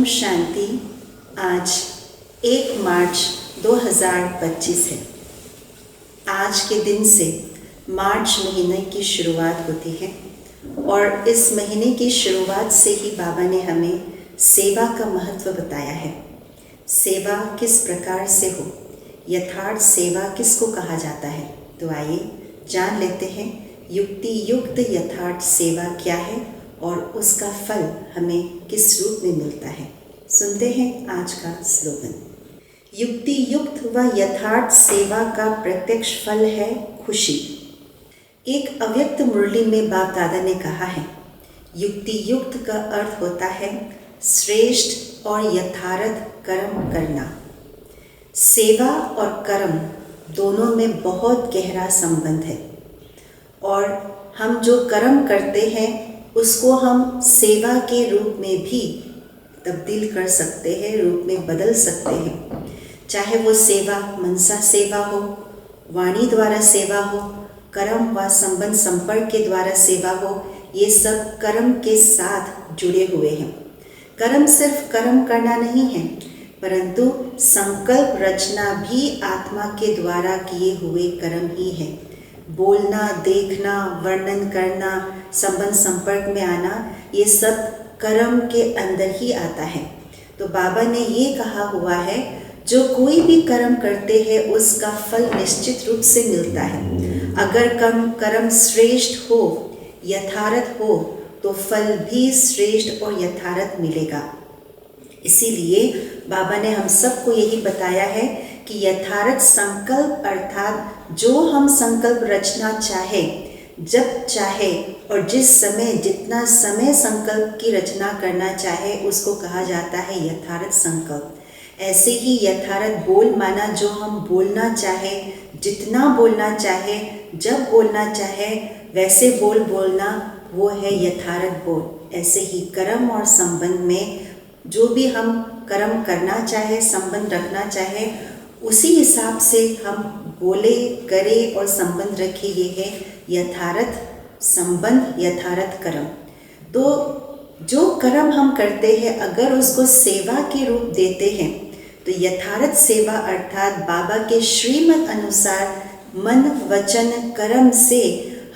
ओम शांति। आज 1 मार्च 2025 है। आज के दिन से मार्च महीने की शुरुआत होती है और इस महीने की शुरुआत से ही बाबा ने हमें सेवा का महत्व बताया है। सेवा किस प्रकार से हो, यथार्थ सेवा किसको कहा जाता है, तो आइए जान लेते हैं युक्ति युक्त यथार्थ सेवा क्या है और उसका फल हमें किस रूप में मिलता है। सुनते हैं आज का स्लोगन। युक्ति युक्त व यथार्थ सेवा का प्रत्यक्ष फल है खुशी। एक अव्यक्त मुरली में बाप दादा ने कहा है, युक्ति युक्त का अर्थ होता है श्रेष्ठ और यथार्थ कर्म करना। सेवा और कर्म दोनों में बहुत गहरा संबंध है और हम जो कर्म करते हैं उसको हम सेवा के रूप में भी तब्दील कर सकते हैं, रूप में बदल सकते हैं। चाहे वो सेवा मनसा सेवा हो, वाणी द्वारा सेवा हो, कर्म व संबंध संपर्क के द्वारा सेवा हो, ये सब कर्म के साथ जुड़े हुए हैं। कर्म सिर्फ कर्म करना नहीं है, परंतु संकल्प रचना भी आत्मा के द्वारा किए हुए कर्म ही है। बोलना, देखना, वर्णन करना, संबंध संपर्क में आना, ये सब कर्म के अंदर ही आता है। तो बाबा ने ये कहा हुआ है, जो कोई भी कर्म करते हैं उसका फल निश्चित रूप से मिलता है। अगर कर्म श्रेष्ठ हो, यथार्थ हो, तो फल भी श्रेष्ठ और यथार्थ मिलेगा। इसीलिए बाबा ने हम सबको यही बताया है कि यथार्थ संकल्प अर्थात जो हम संकल्प रचना चाहे, जब चाहे और जिस समय जितना समय संकल्प की रचना करना चाहे, उसको कहा जाता है यथार्थ संकल्प। ऐसे ही यथार्थ बोल माना, जो हम बोलना चाहे, जितना बोलना चाहे, जब बोलना चाहे वैसे बोलना, वो है यथार्थ बोल। ऐसे ही कर्म और संबंध में जो भी हम कर्म करना चाहे, संबंध रखना चाहे, उसी हिसाब से हम बोले, करें और संबंध रखें। ये है यथार्थ संबंध, यथार्थ कर्म। तो जो कर्म हम करते हैं, अगर उसको सेवा के रूप देते हैं, तो यथार्थ सेवा अर्थात बाबा के श्रीमत अनुसार मन वचन कर्म से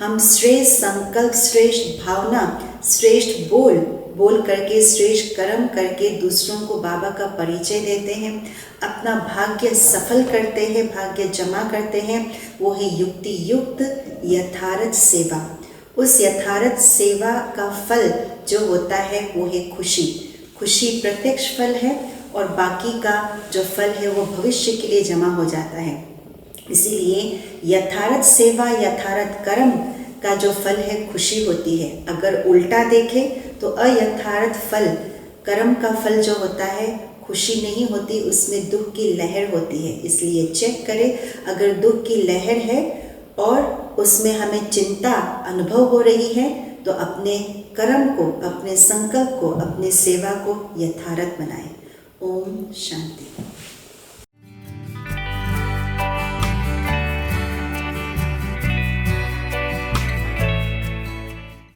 हम श्रेष्ठ संकल्प, श्रेष्ठ भावना, श्रेष्ठ बोल करके, श्रेष्ठ कर्म करके दूसरों को बाबा का परिचय देते हैं, अपना भाग्य सफल करते हैं, भाग्य जमा करते हैं। वो है युक्ति युक्त यथार्थ सेवा। उस यथार्थ सेवा का फल जो होता है वो है खुशी। खुशी प्रत्यक्ष फल है और बाकी का जो फल है वो भविष्य के लिए जमा हो जाता है। इसीलिए यथार्थ सेवा, यथार्थ कर्म का जो फल है खुशी होती है। अगर उल्टा देखें तो अयथार्थ फल, कर्म का फल जो होता है खुशी नहीं होती, उसमें दुख की लहर होती है। इसलिए चेक करें, अगर दुख की लहर है और उसमें हमें चिंता अनुभव हो रही है, तो अपने कर्म को, अपने संकल्प को, अपने सेवा को यथार्थ बनाएं। ओम शांति।